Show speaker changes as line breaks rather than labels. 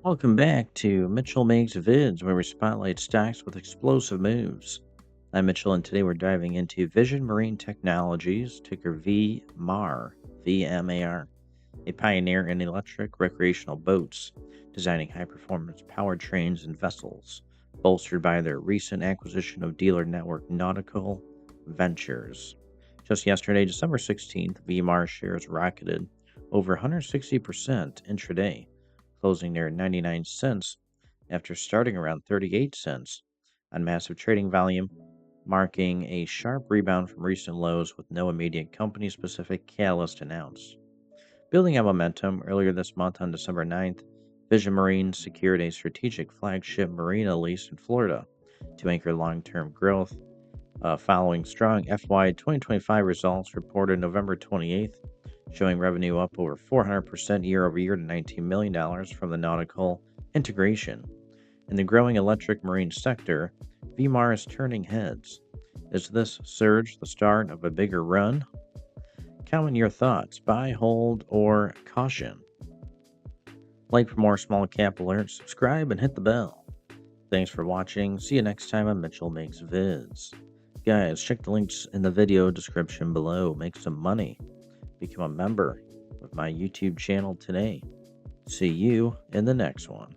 Welcome back to Mitchell Makes Vids, where we spotlight stocks with explosive moves. I'm Mitchell, and today we're diving into Vision Marine Technologies, ticker VMAR, VMAR, a pioneer in electric recreational boats, designing high performance powertrains and vessels, bolstered by their recent acquisition of dealer network Nautical Ventures. Just yesterday, December 16th, VMAR shares rocketed over 160% intraday, closing near 99 cents after starting around 38 cents on massive trading volume, marking a sharp rebound from recent lows with no immediate company specific catalyst announced. Building on momentum, earlier this month on December 9th, Vision Marine secured a strategic flagship marina lease in Florida to anchor long term growth. Following strong FY 2025 results reported November 28th, showing revenue up over 400% year over year to $19 million from the nautical integration. In the growing electric marine sector, VMAR is turning heads. Is this surge the start of a bigger run? Comment your thoughts, buy, hold, or caution. Like for more small cap alerts, subscribe and hit the bell. Thanks for watching. See you next time on Mitchell Makes Vids. Guys, check the links in the video description below. Make some money. Become a member of my YouTube channel today. See you in the next one.